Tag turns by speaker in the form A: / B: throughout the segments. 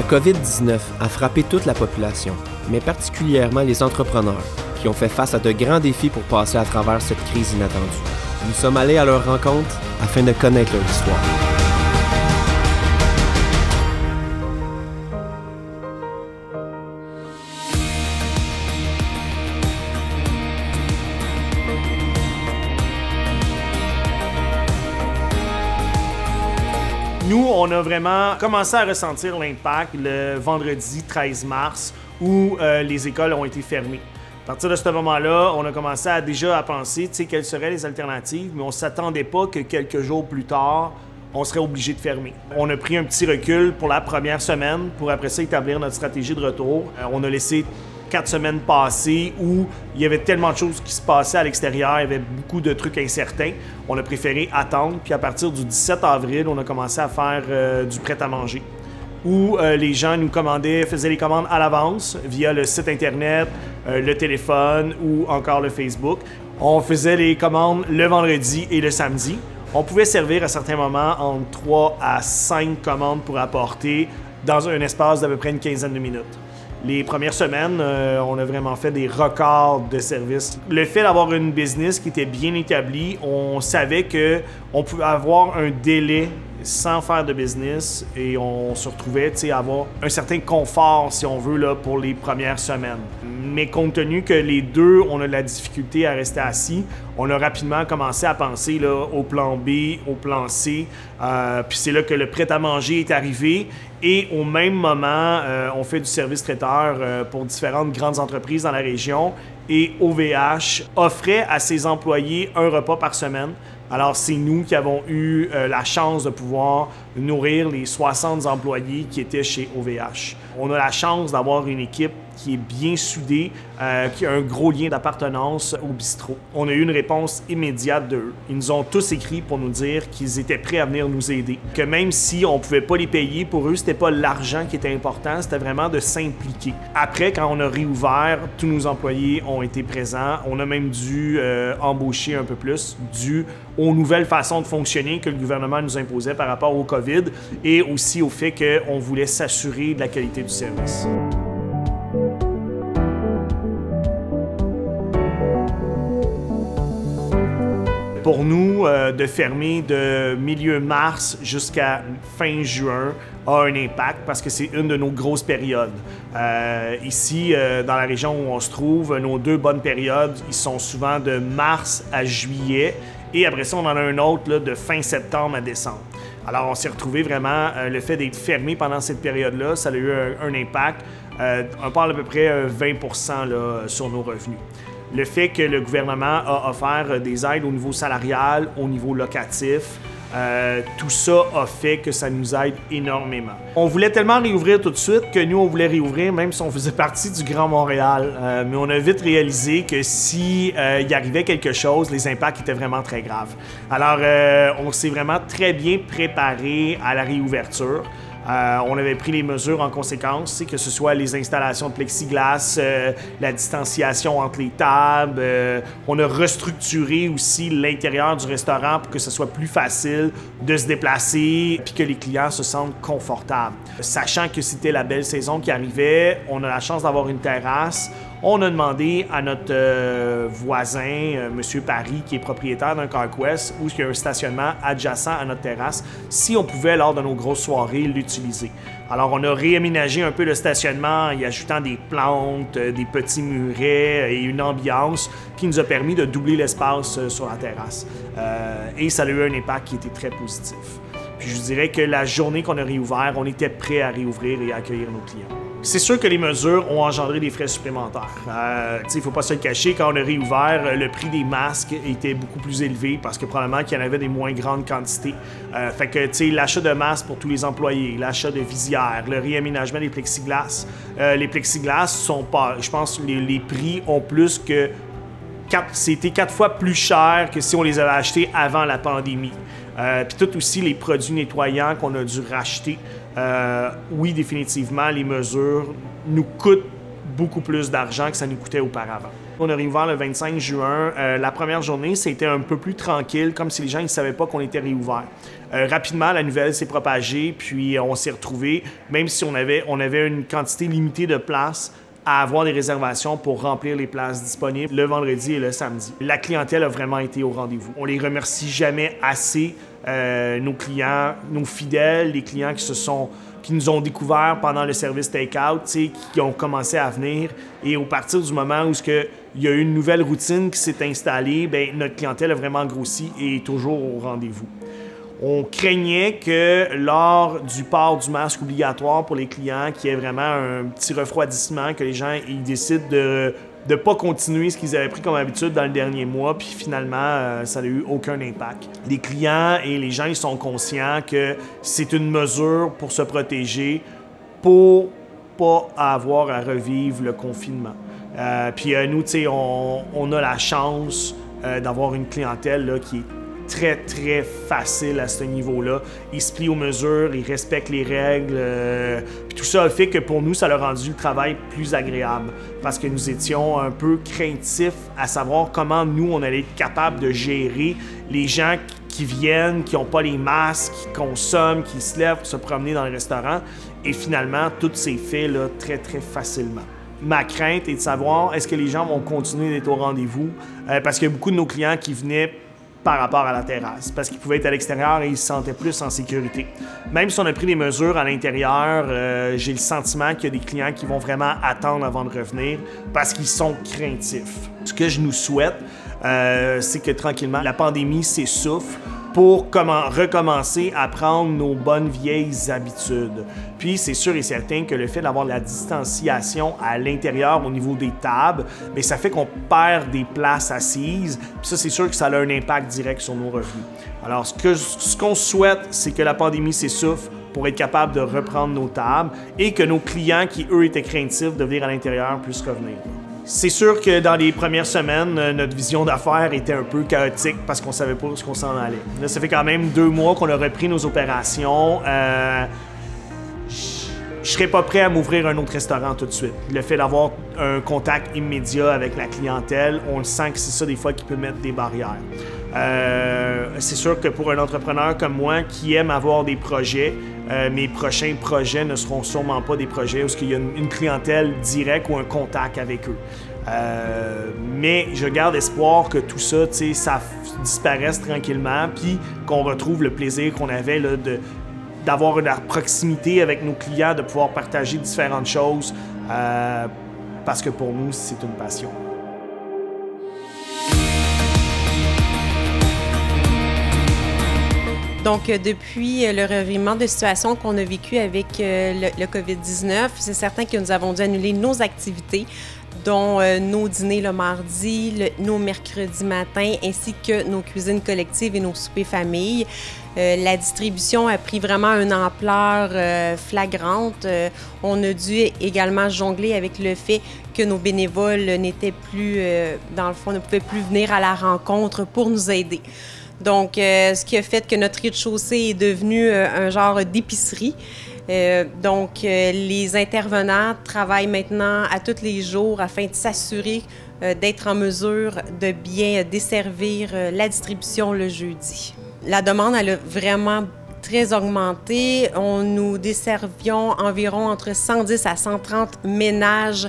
A: COVID-19 a frappé toute la population, mais particulièrement les entrepreneurs, qui ont fait face à de grands défis pour passer à travers cette crise inattendue. Nous sommes allés à leur rencontre afin de connaître leur histoire.
B: Nous, on a vraiment commencé à ressentir l'impact le vendredi 13 mars où les écoles ont été fermées. À partir de ce moment-là, on a commencé déjà à penser quelles seraient les alternatives, mais on ne s'attendait pas que quelques jours plus tard, on serait obligé de fermer. On a pris un petit recul pour la première semaine pour après ça établir notre stratégie de retour. On a laissé 4 semaines passées où il y avait tellement de choses qui se passaient à l'extérieur, il y avait beaucoup de trucs incertains. On a préféré attendre, puis à partir du 17 avril, on a commencé à faire du prêt-à-manger, où les gens nous faisaient les commandes à l'avance via le site Internet, le téléphone ou encore le Facebook. On faisait les commandes le vendredi et le samedi. On pouvait servir à certains moments entre 3 à 5 commandes pour apporter dans un espace d'à peu près une quinzaine de minutes. Les premières semaines, on a vraiment fait des records de services. Le fait d'avoir une business qui était bien établie, on savait qu'on pouvait avoir un délai sans faire de business et on se retrouvait à avoir un certain confort, si on veut, là, pour les premières semaines. Mais compte tenu que les deux, on a de la difficulté à rester assis, on a rapidement commencé à penser là, au plan B, au plan C. Puis c'est là que le prêt-à-manger est arrivé. Et au même moment, on fait du service traiteur pour différentes grandes entreprises dans la région. Et OVH offrait à ses employés un repas par semaine. Alors, c'est nous qui avons eu la chance de pouvoir nourrir les 60 employés qui étaient chez OVH. On a la chance d'avoir une équipe qui est bien soudée, qui a un gros lien d'appartenance au bistrot. On a eu une réponse immédiate d'eux. Ils nous ont tous écrit pour nous dire qu'ils étaient prêts à venir nous aider. Que même si on ne pouvait pas les payer, pour eux, c'était pas l'argent qui était important, c'était vraiment de s'impliquer. Après, quand on a réouvert, tous nos employés ont été présents. On a même dû embaucher un peu plus, dû aux nouvelles façons de fonctionner que le gouvernement nous imposait par rapport au COVID et aussi au fait qu'on voulait s'assurer de la qualité du service. Pour nous, de fermer de milieu mars jusqu'à fin juin a un impact parce que c'est une de nos grosses périodes. Ici, dans la région où on se trouve, nos deux bonnes périodes, ils sont souvent de mars à juillet et après ça, on en a un autre là, de fin septembre à décembre. Alors, on s'est retrouvé vraiment, le fait d'être fermé pendant cette période-là, ça a eu un impact. On parle à peu près 20 % là, sur nos revenus. Le fait que le gouvernement a offert des aides au niveau salarial, au niveau locatif, tout ça a fait que ça nous aide énormément. On voulait tellement réouvrir tout de suite que nous, on voulait réouvrir même si on faisait partie du Grand Montréal. Mais on a vite réalisé que si il arrivait quelque chose, les impacts étaient vraiment très graves. Alors, on s'est vraiment très bien préparé à la réouverture. On avait pris les mesures en conséquence, que ce soit les installations de plexiglas, la distanciation entre les tables. On a restructuré aussi l'intérieur du restaurant pour que ce soit plus facile de se déplacer et que les clients se sentent confortables. Sachant que c'était la belle saison qui arrivait, on a la chance d'avoir une terrasse. On a demandé à notre voisin, M. Paris, qui est propriétaire d'un CarQuest, où il y a un stationnement adjacent à notre terrasse, si on pouvait, lors de nos grosses soirées, l'utiliser. Alors, on a réaménagé un peu le stationnement en y ajoutant des plantes, des petits murets et une ambiance qui nous a permis de doubler l'espace sur la terrasse. Et ça a eu un impact qui était très positif. Puis je vous dirais que la journée qu'on a réouvert, on était prêt à réouvrir et à accueillir nos clients. C'est sûr que les mesures ont engendré des frais supplémentaires. Il ne faut pas se le cacher, quand on a réouvert, le prix des masques était beaucoup plus élevé parce que probablement qu'il y en avait des moins grandes quantités. Fait que l'achat de masques pour tous les employés, l'achat de visières, le réaménagement des plexiglas. Les plexiglas sont pas, je pense, les prix ont plus que c'était 4 fois plus cher que si on les avait achetés avant la pandémie. Puis tout aussi les produits nettoyants qu'on a dû racheter. Oui, définitivement, les mesures nous coûtent beaucoup plus d'argent que ça nous coûtait auparavant. On a réouvert le 25 juin. La première journée, c'était un peu plus tranquille, comme si les gens ne savaient pas qu'on était réouvert. Rapidement, la nouvelle s'est propagée, puis on s'est retrouvés, même si on avait une quantité limitée de places, à avoir des réservations pour remplir les places disponibles le vendredi et le samedi. La clientèle a vraiment été au rendez-vous. On les remercie jamais assez, nos clients, nos fidèles, les clients qui nous ont découvert pendant le service take-out, qui ont commencé à venir. Et au partir du moment où il y a eu une nouvelle routine qui s'est installée, bien, notre clientèle a vraiment grossi et est toujours au rendez-vous. On craignait que lors du port du masque obligatoire pour les clients, qu'il y ait vraiment un petit refroidissement, que les gens ils décident de ne pas continuer ce qu'ils avaient pris comme habitude dans le dernier mois, puis finalement, ça n'a eu aucun impact. Les clients et les gens, ils sont conscients que c'est une mesure pour se protéger, pour pas avoir à revivre le confinement. Puis nous, tu sais, on a la chance d'avoir une clientèle là, qui est très, très facile à ce niveau-là. Ils se plient aux mesures, ils respectent les règles. Puis tout ça a fait que pour nous, ça a rendu le travail plus agréable parce que nous étions un peu craintifs à savoir comment nous, on allait être capable de gérer les gens qui viennent, qui n'ont pas les masques, qui consomment, qui se lèvent pour se promener dans le restaurant. Et finalement, tout s'est fait là, très, très facilement. Ma crainte est de savoir est-ce que les gens vont continuer d'être au rendez-vous parce qu'il y a beaucoup de nos clients qui venaient par rapport à la terrasse, parce qu'ils pouvaient être à l'extérieur et ils se sentaient plus en sécurité. Même si on a pris des mesures à l'intérieur, j'ai le sentiment qu'il y a des clients qui vont vraiment attendre avant de revenir parce qu'ils sont craintifs. Ce que je nous souhaite, c'est que tranquillement, la pandémie s'essouffle pour recommencer à prendre nos bonnes vieilles habitudes. Puis, c'est sûr et certain que le fait d'avoir la distanciation à l'intérieur au niveau des tables, bien, ça fait qu'on perd des places assises. Puis ça, c'est sûr que ça a un impact direct sur nos revenus. Alors, ce qu'on souhaite, c'est que la pandémie s'essouffle pour être capable de reprendre nos tables et que nos clients qui, eux, étaient craintifs de venir à l'intérieur puissent revenir. C'est sûr que dans les premières semaines, notre vision d'affaires était un peu chaotique parce qu'on ne savait pas où on s'en allait. Là, ça fait quand même 2 mois qu'on a repris nos opérations. Je serais pas prêt à m'ouvrir un autre restaurant tout de suite. Le fait d'avoir un contact immédiat avec la clientèle, on le sent que c'est ça des fois qui peut mettre des barrières. C'est sûr que pour un entrepreneur comme moi qui aime avoir des projets, mes prochains projets ne seront sûrement pas des projets où il y a une clientèle directe ou un contact avec eux. Mais je garde espoir que tout ça, ça disparaisse tranquillement puis qu'on retrouve le plaisir qu'on avait là, d'avoir une proximité avec nos clients, de pouvoir partager différentes choses parce que pour nous, c'est une passion.
C: Donc, depuis le revirement de situation qu'on a vécu avec le COVID-19, c'est certain que nous avons dû annuler nos activités, dont nos dîners le mardi, nos mercredis matins, ainsi que nos cuisines collectives et nos soupers famille. La distribution a pris vraiment une ampleur flagrante. On a dû également jongler avec le fait que nos bénévoles n'étaient plus, dans le fond, ne pouvaient plus venir à la rencontre pour nous aider. Donc, ce qui a fait que notre rez-de-chaussée est devenu un genre d'épicerie. Donc, les intervenants travaillent maintenant à tous les jours afin de s'assurer d'être en mesure de bien desservir la distribution le jeudi. La demande, elle a vraiment très augmenté. Nous desservions environ entre 110 à 130 ménages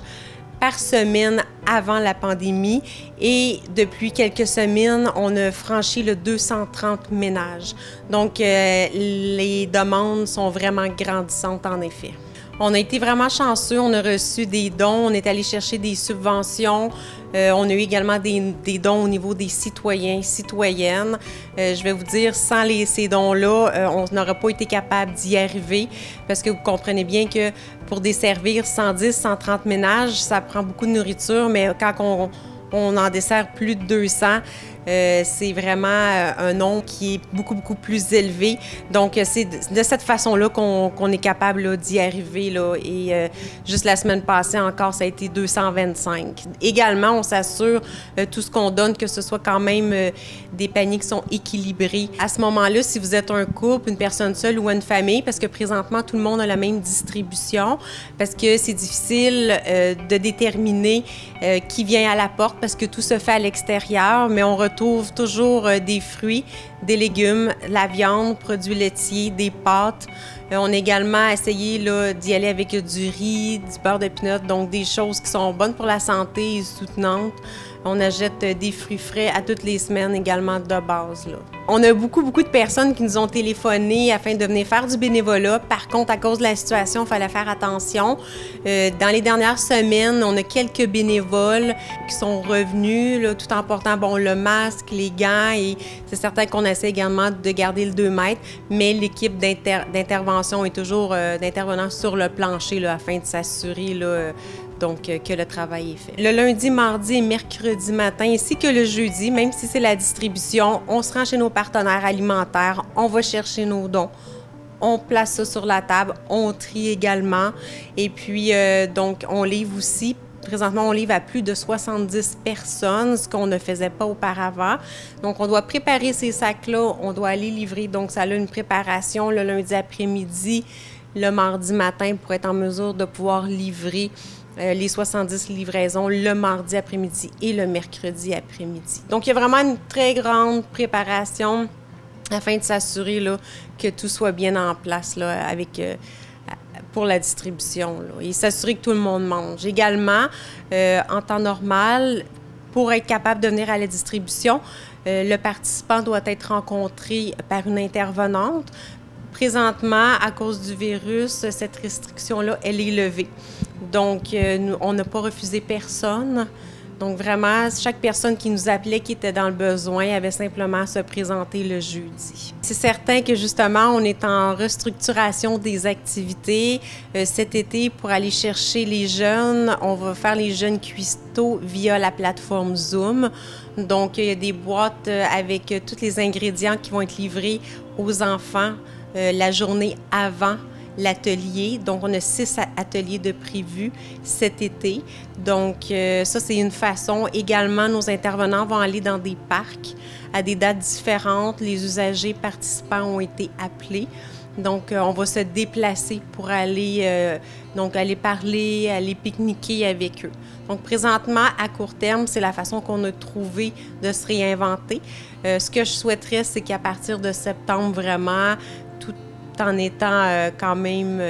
C: par semaine avant la pandémie et depuis quelques semaines, on a franchi le 230 ménages. Donc, les demandes sont vraiment grandissantes en effet. On a été vraiment chanceux, on a reçu des dons, on est allé chercher des subventions, on a eu également des dons au niveau des citoyens, citoyennes. Je vais vous dire, sans ces dons-là, on n'aurait pas été capable d'y arriver parce que vous comprenez bien que pour desservir 110, 130 ménages, ça prend beaucoup de nourriture, mais quand on en dessert plus de 200, c'est vraiment un nombre qui est beaucoup plus élevé. Donc, c'est de cette façon-là qu'on est capable d'y arriver. Là. Et juste la semaine passée encore, ça a été 225. Également, on s'assure tout ce qu'on donne, que ce soit quand même des paniers qui sont équilibrés. À ce moment-là, si vous êtes un couple, une personne seule ou une famille, parce que présentement, tout le monde a la même distribution, parce que c'est difficile de déterminer qui vient à la porte, parce que tout se fait à l'extérieur, mais on retrouve toujours des fruits, des légumes, la viande, produits laitiers, des pâtes. On a également essayé d'y aller avec du riz, du beurre de pinot, donc des choses qui sont bonnes pour la santé et soutenantes. On achète des fruits frais à toutes les semaines également de base. Là. On a beaucoup de personnes qui nous ont téléphoné afin de venir faire du bénévolat. Par contre, à cause de la situation, il fallait faire attention. Dans les dernières semaines, on a quelques bénévoles qui sont revenus, là, tout en portant le masque, les gants, et c'est certain qu'on essaie également de garder le 2 mètres, mais l'équipe d'intervention est toujours d'intervenants sur le plancher là, afin de s'assurer donc que le travail est fait. Le lundi, mardi et mercredi matin, ainsi que le jeudi, même si c'est la distribution, on se rend chez nos partenaires alimentaires, on va chercher nos dons, on place ça sur la table, on trie également, et puis donc on livre aussi. Présentement, on livre à plus de 70 personnes, ce qu'on ne faisait pas auparavant. Donc, on doit préparer ces sacs-là, on doit aller livrer. Donc, ça a une préparation le lundi après-midi, le mardi matin pour être en mesure de pouvoir livrer les 70 livraisons le mardi après-midi et le mercredi après-midi. Donc, il y a vraiment une très grande préparation afin de s'assurer que tout soit bien en place là, pour la distribution là, et s'assurer que tout le monde mange. Également, en temps normal, pour être capable de venir à la distribution, le participant doit être rencontré par une intervenante. Présentement, à cause du virus, cette restriction-là, elle est levée. Donc, on n'a pas refusé personne. Donc, vraiment, chaque personne qui nous appelait, qui était dans le besoin, avait simplement à se présenter le jeudi. C'est certain que, justement, on est en restructuration des activités. Cet été, pour aller chercher les jeunes, on va faire les jeunes cuistots via la plateforme Zoom. Donc, il y a des boîtes avec tous les ingrédients qui vont être livrés aux enfants la journée avant l'atelier. Donc, on a 6 ateliers de prévus cet été. Donc, ça, c'est une façon. Également, nos intervenants vont aller dans des parcs à des dates différentes. Les usagers participants ont été appelés. Donc, on va se déplacer pour aller parler, aller pique-niquer avec eux. Donc, présentement, à court terme, c'est la façon qu'on a trouvé de se réinventer. Ce que je souhaiterais, c'est qu'à partir de septembre, vraiment, tout en étant quand même,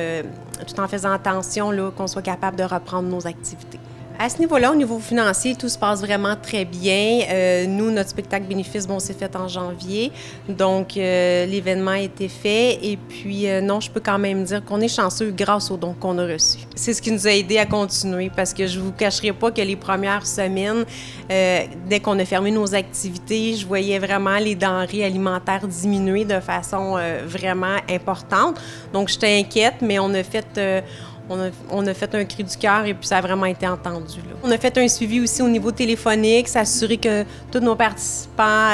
C: tout en faisant attention, qu'on soit capable de reprendre nos activités. À ce niveau-là, au niveau financier, tout se passe vraiment très bien. Nous, notre spectacle bénéfice, s'est fait en janvier. Donc, l'événement a été fait. Et puis, non, je peux quand même dire qu'on est chanceux grâce aux dons qu'on a reçus. C'est ce qui nous a aidés à continuer parce que je ne vous cacherai pas que les premières semaines, dès qu'on a fermé nos activités, je voyais vraiment les denrées alimentaires diminuer de façon vraiment importante. Donc, j'étais inquiète, mais on a fait un cri du cœur et puis ça a vraiment été entendu. Là. On a fait un suivi aussi au niveau téléphonique, s'assurer que tous nos participants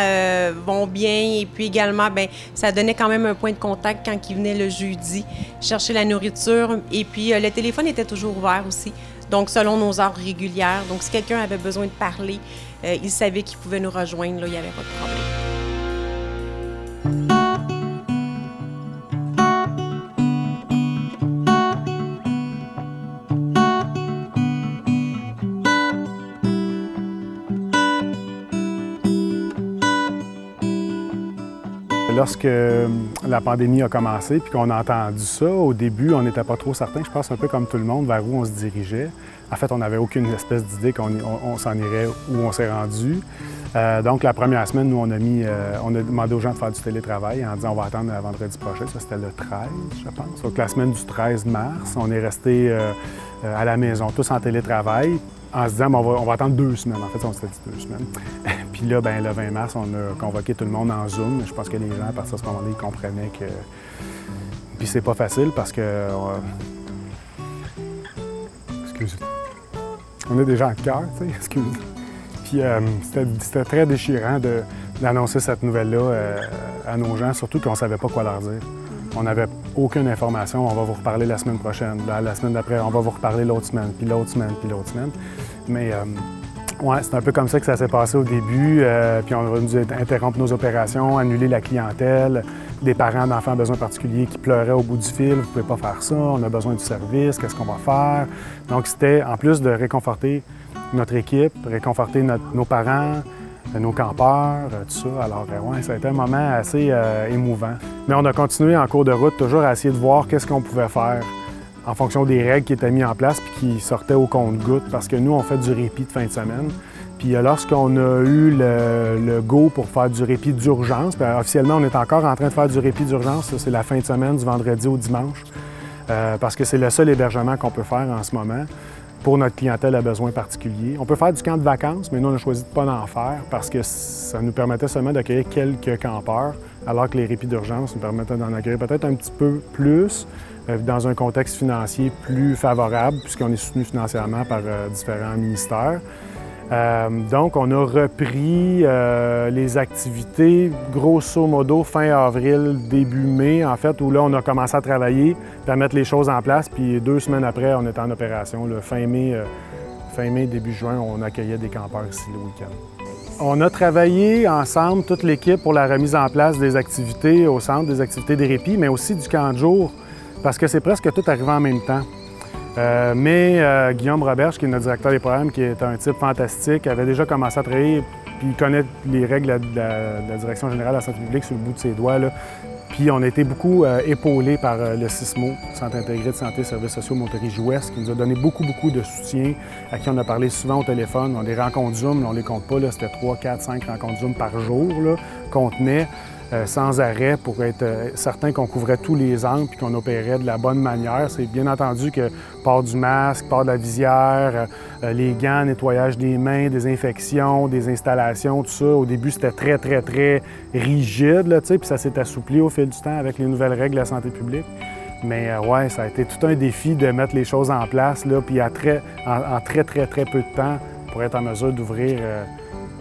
C: vont bien et puis également, ça donnait quand même un point de contact quand ils venaient le jeudi chercher la nourriture et puis le téléphone était toujours ouvert aussi, donc selon nos heures régulières. Donc si quelqu'un avait besoin de parler, il savait qu'il pouvait nous rejoindre, là, il n'y avait pas de problème.
D: Lorsque la pandémie a commencé puis qu'on a entendu ça, au début, on n'était pas trop certain, je pense un peu comme tout le monde, vers où on se dirigeait. En fait, on n'avait aucune espèce d'idée qu'on s'en irait où on s'est rendu. Donc, la première semaine, nous, on a demandé aux gens de faire du télétravail en disant on va attendre vendredi prochain. Ça, c'était le 13, je pense. Donc, la semaine du 13 mars, on est restés à la maison, tous en télétravail, en se disant on va attendre 2 semaines. En fait, on s'était dit 2 semaines. Puis là, le 20 mars, on a convoqué tout le monde en Zoom. Je pense que les gens, à partir de ce moment-là, ils comprenaient que... Puis c'est pas facile parce que... Excusez. On a des gens de cœur, tu sais, excusez. Puis c'était très déchirant d'annoncer cette nouvelle-là à nos gens, surtout qu'on ne savait pas quoi leur dire. On n'avait aucune information. On va vous reparler la semaine prochaine. La semaine d'après, on va vous reparler l'autre semaine, puis l'autre semaine, puis l'autre semaine. Mais ouais, c'est un peu comme ça que ça s'est passé au début. Puis on va nous interrompre nos opérations, annuler la clientèle, des parents d'enfants à besoins particuliers qui pleuraient au bout du fil. Vous ne pouvez pas faire ça, on a besoin du service, qu'est-ce qu'on va faire? Donc c'était, en plus de réconforter notre équipe, réconforter nos parents, nos campeurs, tout ça. Alors, ouais, ça a été un moment assez émouvant. Mais on a continué en cours de route, toujours à essayer de voir qu'est-ce qu'on pouvait faire en fonction des règles qui étaient mises en place puis qui sortaient au compte-gouttes, parce que nous, on fait du répit de fin de semaine. Puis lorsqu'on a eu le go pour faire du répit d'urgence, puis officiellement, on est encore en train de faire du répit d'urgence, ça, c'est la fin de semaine, du vendredi au dimanche, parce que c'est le seul hébergement qu'on peut faire en ce moment pour notre clientèle à besoins particuliers. On peut faire du camp de vacances, mais nous, on a choisi de ne pas en faire parce que ça nous permettait seulement d'accueillir quelques campeurs, alors que les répits d'urgence nous permettaient d'en accueillir peut-être un petit peu plus dans un contexte financier plus favorable, puisqu'on est soutenu financièrement par différents ministères. Donc, on a repris les activités, grosso modo, fin avril, début mai, en fait, où là, on a commencé à travailler, à mettre les choses en place, puis 2 semaines après, on était en opération. Là, fin mai, début juin, on accueillait des campeurs ici le week-end. On a travaillé ensemble, toute l'équipe, pour la remise en place des activités au centre, des activités des répits, mais aussi du camp de jour, parce que c'est presque tout arrivé en même temps. Mais Guillaume Roberge, qui est notre directeur des programmes, qui est un type fantastique, avait déjà commencé à travailler, puis il connaît les règles de la Direction générale de la santé publique sur le bout de ses doigts, là. Puis on a été beaucoup épaulés par le CISMO, Centre intégré de santé et services sociaux Montérégie-Ouest, qui nous a donné beaucoup de soutien, à qui on a parlé souvent au téléphone. On a des rencontres Zoom, on ne les compte pas, c'était 3, 4, 5 rencontres Zoom par jour qu'on tenait sans arrêt pour être certain qu'on couvrait tous les angles puis qu'on opérait de la bonne manière. C'est bien entendu que port du masque, port de la visière, les gants, nettoyage des mains, désinfection, des installations, tout ça. Au début, c'était très rigide, là, puis ça s'est assoupli au fil du temps avec les nouvelles règles de la santé publique. Mais ouais, ça a été tout un défi de mettre les choses en place, là, puis en très peu de temps pour être en mesure d'ouvrir,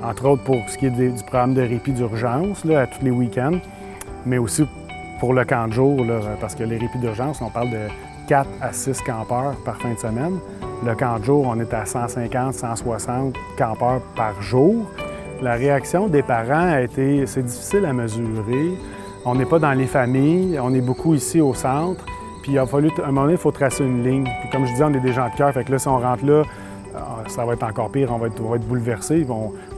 D: entre autres pour ce qui est du programme de répit d'urgence, là, à tous les week-ends, mais aussi pour le camp de jour, là, parce que les répits d'urgence, on parle de 4 à 6 campeurs par fin de semaine. Le camp de jour, on est à 150, 160 campeurs par jour. La réaction des parents a été, c'est difficile à mesurer. On n'est pas dans les familles, on est beaucoup ici au centre. Puis il a fallu, à un moment donné, il faut tracer une ligne. Puis comme je disais, on est des gens de cœur, fait que là, si on rentre là, ça va être encore pire, on va être bouleversé.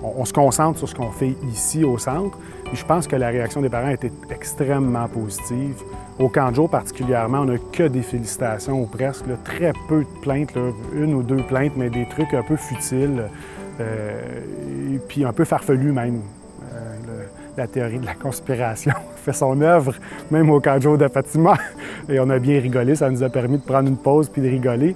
D: On se concentre sur ce qu'on fait ici au centre. Puis je pense que la réaction des parents a été extrêmement positive. Au camp de jour particulièrement, on n'a que des félicitations ou presque, là, très peu de plaintes, là, 1 ou 2 plaintes, mais des trucs un peu futiles, et puis un peu farfelus même. La théorie de la conspiration fait son œuvre, même au camp de jour de Fatima. Et on a bien rigolé, ça nous a permis de prendre une pause puis de rigoler.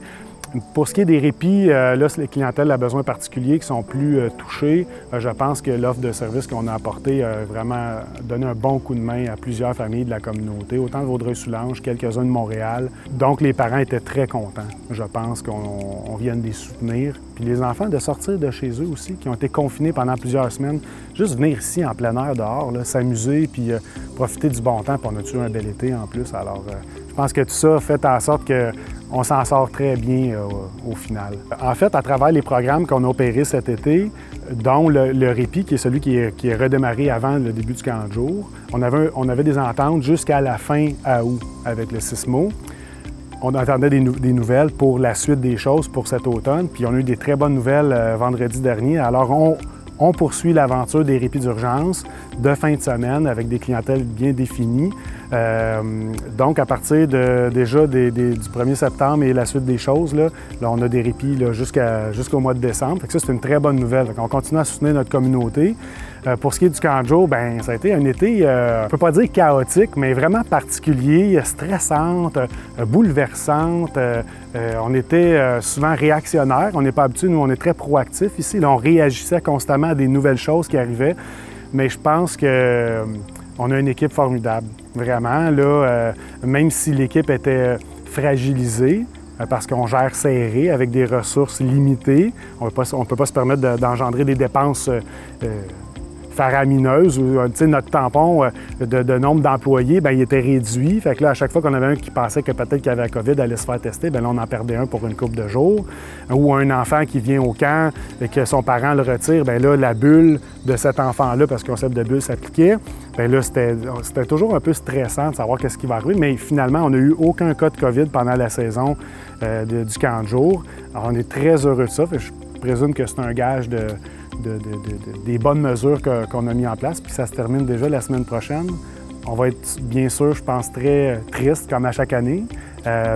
D: Pour ce qui est des répits, là, c'est les clientèles à besoins particuliers qui sont plus touchées. Je pense que l'offre de services qu'on a apportée a vraiment donné un bon coup de main à plusieurs familles de la communauté, autant de Vaudreuil-Soulanges, quelques-uns de Montréal. Donc, les parents étaient très contents, je pense, qu'on vienne les soutenir. Puis les enfants, de sortir de chez eux aussi, qui ont été confinés pendant plusieurs semaines, juste venir ici en plein air dehors, s'amuser, puis profiter du bon temps. Puis on a eu un bel été en plus. Alors, je pense que tout ça fait en sorte qu'on s'en sort très bien au final. En fait, à travers les programmes qu'on a opérés cet été, dont le répit, qui est celui qui est redémarré avant le début du camp de jour, on avait des ententes jusqu'à la fin août avec le CISMO. On attendait des nouvelles pour la suite des choses pour cet automne, puis on a eu des très bonnes nouvelles vendredi dernier. Alors, on poursuit l'aventure des répits d'urgence de fin de semaine avec des clientèles bien définies. Donc, à partir déjà du 1er septembre et la suite des choses, là on a des répits jusqu'au mois de décembre. Fait que ça, c'est une très bonne nouvelle. On continue à soutenir notre communauté. Pour ce qui est du camp de jour, bien, ça a été un été, on ne peut pas dire chaotique, mais vraiment particulier, stressante, bouleversante. On était souvent réactionnaires. On n'est pas habitués, nous, on est très proactifs ici. Là, on réagissait constamment à des nouvelles choses qui arrivaient. Mais je pense qu'on a une équipe formidable, vraiment. Là, même si l'équipe était fragilisée, parce qu'on gère serré avec des ressources limitées. On ne peut pas se permettre d'engendrer des dépenses faramineuses. Notre tampon de nombre d'employés, bien, il était réduit. Fait que là, à chaque fois qu'on avait un qui pensait que peut-être qu'il avait la COVID allait se faire tester, bien là, on en perdait un pour une couple de jours. Ou un enfant qui vient au camp et que son parent le retire, bien là, la bulle de cet enfant-là, parce que le concept de bulle s'appliquait, bien là, c'était toujours un peu stressant de savoir qu'est-ce qui va arriver. Mais finalement, on n'a eu aucun cas de COVID pendant la saison du camp de jour. Alors, on est très heureux de ça. Fait que je présume que c'est un gage des bonnes mesures qu'on a mis en place, puis ça se termine déjà la semaine prochaine. On va être, bien sûr, je pense, très triste, comme à chaque année,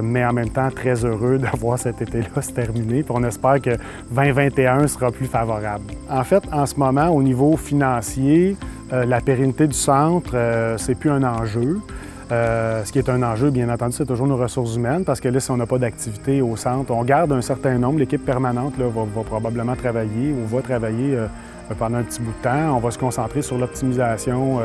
D: mais en même temps très heureux de voir cet été-là se terminer. Puis on espère que 2021 sera plus favorable. En fait, en ce moment, au niveau financier, la pérennité du centre, c'est plus un enjeu. Ce qui est un enjeu, bien entendu, c'est toujours nos ressources humaines, parce que là, si on n'a pas d'activité au centre, on garde un certain nombre. L'équipe permanente là, va probablement travailler ou va travailler pendant un petit bout de temps. On va se concentrer sur l'optimisation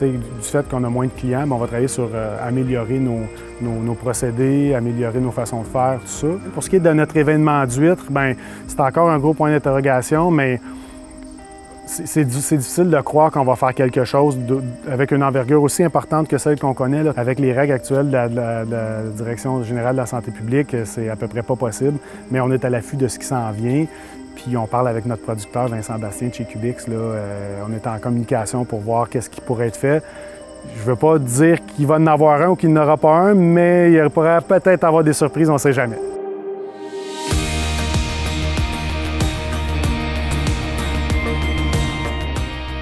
D: du fait qu'on a moins de clients, mais on va travailler sur améliorer nos procédés, améliorer nos façons de faire, tout ça. Pour ce qui est de notre événement d'huîtres, bien, c'est encore un gros point d'interrogation, mais c'est difficile de croire qu'on va faire quelque chose avec une envergure aussi importante que celle qu'on connaît. Là. Avec les règles actuelles de la Direction générale de la santé publique, c'est à peu près pas possible, mais on est à l'affût de ce qui s'en vient. Puis on parle avec notre producteur Vincent Bastien de chez Cubix. Là, on est en communication pour voir qu'est-ce qui pourrait être fait. Je ne veux pas dire qu'il va en avoir un ou qu'il n'aura pas un, mais il pourrait peut-être avoir des surprises, on ne sait jamais.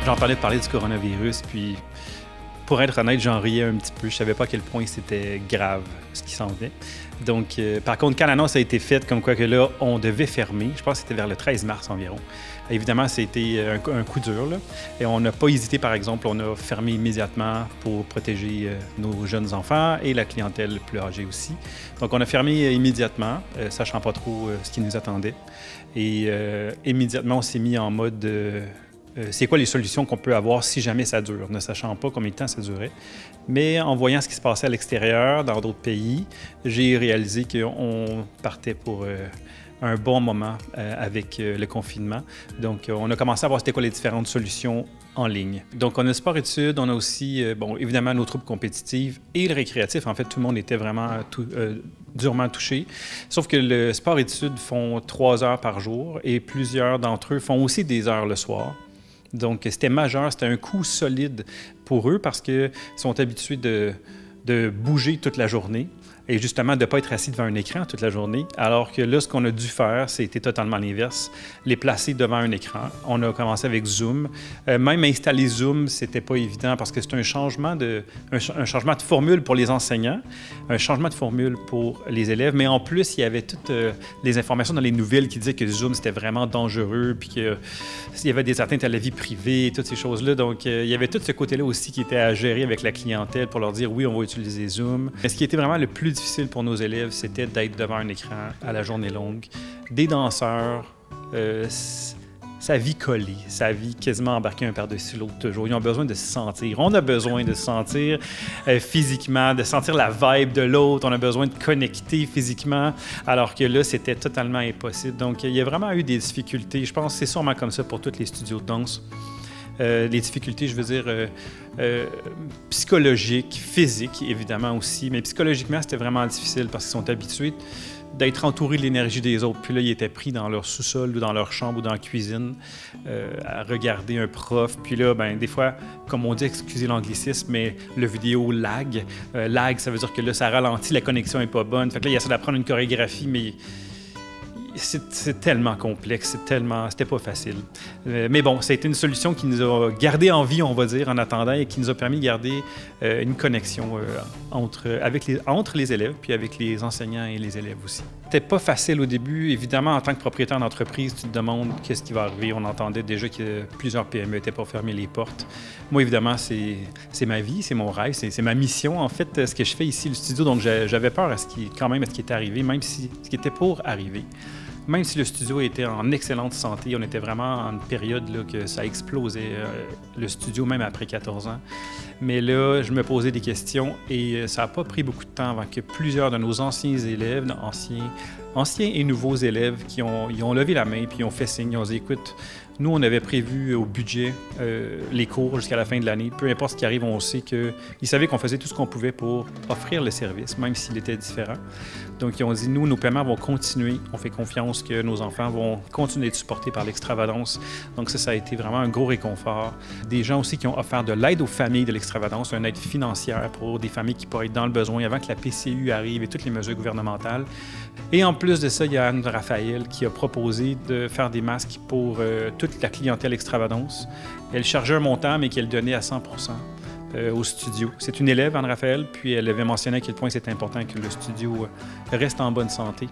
E: J'entendais parler du coronavirus, puis pour être honnête, j'en riais un petit peu. Je savais pas à quel point c'était grave ce qui s'en venait. Donc, par contre, quand l'annonce a été faite, comme quoi que là, on devait fermer, je pense que c'était vers le 13 mars environ. Évidemment, c'était un coup dur, là. Et on n'a pas hésité, par exemple, on a fermé immédiatement pour protéger nos jeunes enfants et la clientèle plus âgée aussi. Donc, on a fermé immédiatement, sachant pas trop ce qui nous attendait. Et immédiatement, on s'est mis en mode... c'est quoi les solutions qu'on peut avoir si jamais ça dure, ne sachant pas combien de temps ça durait. Mais en voyant ce qui se passait à l'extérieur, dans d'autres pays, j'ai réalisé qu'on partait pour un bon moment avec le confinement. Donc, on a commencé à voir c'était quoi les différentes solutions en ligne. Donc, on a le sport-études, on a aussi, bon, évidemment, nos troupes compétitives et le récréatif. En fait, tout le monde était vraiment durement touché. Sauf que le sport-études font 3 heures par jour et plusieurs d'entre eux font aussi des heures le soir. Donc, c'était majeur, c'était un coup solide pour eux parce qu'ils sont habitués de bouger toute la journée et justement de ne pas être assis devant un écran toute la journée. Alors que là, ce qu'on a dû faire, c'était totalement l'inverse, les placer devant un écran. On a commencé avec Zoom. Même installer Zoom, c'était pas évident parce que c'est un changement de formule pour les enseignants, un changement de formule pour les élèves, mais en plus, il y avait toutes les informations dans les nouvelles qui disaient que Zoom, c'était vraiment dangereux, puis qu'il y avait des atteintes à la vie privée, toutes ces choses-là. Donc, il y avait tout ce côté-là aussi qui était à gérer avec la clientèle pour leur dire, oui, on va utiliser Zoom. Mais ce qui était vraiment le plus difficile pour nos élèves, c'était d'être devant un écran à la journée longue. Des danseurs, sa vie collée, sa vie quasiment embarquée un par-dessus l'autre toujours. Ils ont besoin de se sentir. On a besoin de se sentir physiquement, de sentir la vibe de l'autre. On a besoin de connecter physiquement, alors que là, c'était totalement impossible. Donc, il y a vraiment eu des difficultés. Je pense que c'est sûrement comme ça pour tous les studios de danse. Les difficultés, je veux dire, psychologiques, physiques, évidemment aussi. Mais psychologiquement, c'était vraiment difficile parce qu'ils sont habitués d'être entourés de l'énergie des autres. Puis là, ils étaient pris dans leur sous-sol ou dans leur chambre ou dans la cuisine à regarder un prof. Puis là, ben des fois, comme on dit, excusez l'anglicisme, mais le vidéo lag. Lag, ça veut dire que là, ça ralentit, la connexion n'est pas bonne. Fait que là, il essaie d'apprendre une chorégraphie, mais... C'est tellement complexe, c'était pas facile. Mais bon, ça a été une solution qui nous a gardé en vie, on va dire, en attendant, et qui nous a permis de garder une connexion entre les élèves, puis avec les enseignants et les élèves aussi. C'était pas facile au début. Évidemment, en tant que propriétaire d'entreprise, tu te demandes qu'est-ce qui va arriver. On entendait déjà que plusieurs PME étaient pour fermer les portes. Moi, évidemment, c'est ma vie, c'est mon rêve, c'est ma mission, en fait, ce que je fais ici, le studio. Donc, j'avais peur à ce qui est arrivé, même si ce qui était pour arriver. même si le studio était en excellente santé, on était vraiment en une période là, que ça explosait, le studio, même après 14 ans. Mais là, je me posais des questions et ça n'a pas pris beaucoup de temps avant que plusieurs de nos anciens élèves, anciens et nouveaux élèves, ils ont levé la main puis ils ont fait signe, ils ont dit « Écoute, nous, on avait prévu au budget les cours jusqu'à la fin de l'année. Peu importe ce qui arrive, on sait qu'ils savaient qu'on faisait tout ce qu'on pouvait pour offrir le service, même s'il était différent. Donc, ils ont dit, nous, nos paiements vont continuer. On fait confiance que nos enfants vont continuer d'être supportés par l'Extravagance. Donc, ça a été vraiment un gros réconfort. Des gens aussi qui ont offert de l'aide aux familles de l'Extravagance, une aide financière pour des familles qui pourraient être dans le besoin avant que la PCU arrive et toutes les mesures gouvernementales. Et en plus de ça, il y a Anne-Raphaël qui a proposé de faire des masques pour toute la clientèle Extravagance. Elle chargeait un montant, mais qu'elle donnait à 100 au studio. C'est une élève, Anne-Raphaël, puis elle avait mentionné à quel point c'était important que le studio reste en bonne santé.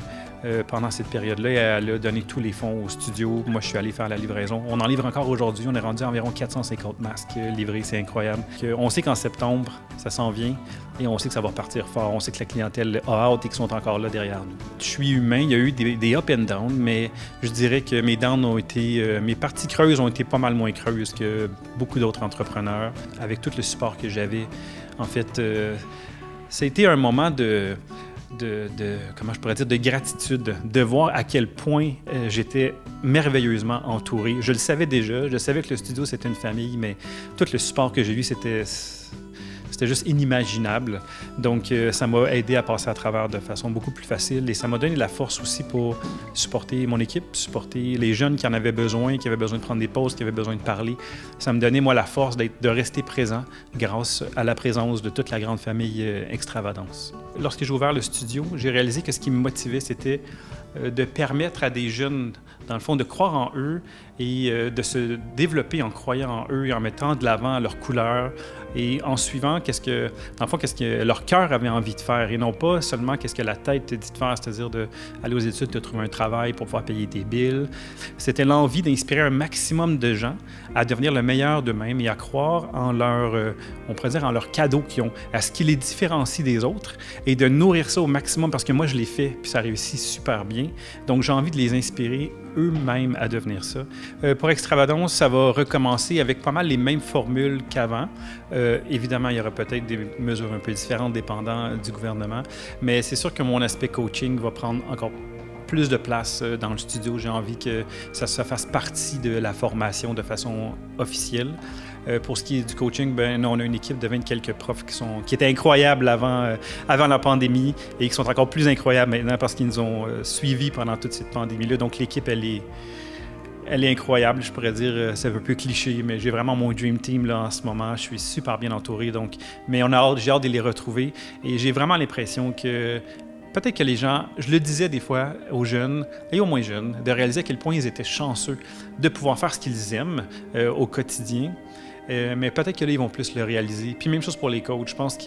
E: Pendant cette période-là, elle a donné tous les fonds au studio. Moi, je suis allé faire la livraison. On en livre encore aujourd'hui. On est rendu à environ 450 masques livrés. C'est incroyable. On sait qu'en septembre, ça s'en vient et on sait que ça va repartir fort. On sait que la clientèle a hâte et qu'ils sont encore là derrière nous. Je suis humain. Il y a eu des up and down, mais je dirais que mes downs ont été... mes parties creuses ont été pas mal moins creuses que beaucoup d'autres entrepreneurs. Avec tout le support que j'avais, en fait, ça a été un moment comment je pourrais dire, de gratitude, de voir à quel point j'étais merveilleusement entouré. Je le savais déjà, je savais que le studio, c'était une famille, mais tout le support que j'ai eu, c'était juste inimaginable. Donc, ça m'a aidé à passer à travers de façon beaucoup plus facile et ça m'a donné la force aussi pour supporter mon équipe, supporter les jeunes qui en avaient besoin, qui avaient besoin de prendre des pauses, qui avaient besoin de parler. Ça me donnait, moi, la force de rester présent grâce à la présence de toute la grande famille Extravagance. Lorsque j'ai ouvert le studio, j'ai réalisé que ce qui me motivait, c'était de permettre à des jeunes, dans le fond, de croire en eux et de se développer en croyant en eux et en mettant de l'avant leurs couleurs et en suivant qu'est-ce que leur cœur avait envie de faire et non pas seulement qu'est-ce que la tête te dit de faire, c'est-à-dire d'aller aux études, de trouver un travail pour pouvoir payer tes bills. C'était l'envie d'inspirer un maximum de gens à devenir le meilleur d'eux-mêmes et à croire en on pourrait dire en leur cadeau qu'ils ont, à ce qui les différencie des autres et de nourrir ça au maximum parce que moi, je l'ai fait puis ça réussit super bien. Donc, j'ai envie de les inspirer eux-mêmes à devenir ça. Pour Extravagance, ça va recommencer avec pas mal les mêmes formules qu'avant. Évidemment, il y aura peut-être des mesures un peu différentes dépendant du gouvernement, mais c'est sûr que mon aspect coaching va prendre encore plus de place dans le studio. J'ai envie que ça fasse partie de la formation de façon officielle. Pour ce qui est du coaching, on a une équipe de 20 quelques profs qui étaient incroyables avant la pandémie et qui sont encore plus incroyables maintenant parce qu'ils nous ont suivis pendant toute cette pandémie-là. Donc l'équipe, elle est incroyable, je pourrais dire. C'est un peu cliché, mais j'ai vraiment mon dream team là, en ce moment. Je suis super bien entouré, mais j'ai hâte de les retrouver. Et j'ai vraiment l'impression que peut-être que les gens, je le disais des fois aux jeunes et aux moins jeunes, de réaliser à quel point ils étaient chanceux de pouvoir faire ce qu'ils aiment au quotidien. Mais peut-être que là, ils vont plus le réaliser. Puis même chose pour les coachs. Je pense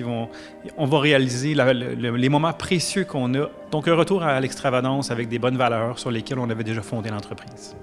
E: on va réaliser les moments précieux qu'on a. Donc, un retour à l'Extravagance avec des bonnes valeurs sur lesquelles on avait déjà fondé l'entreprise.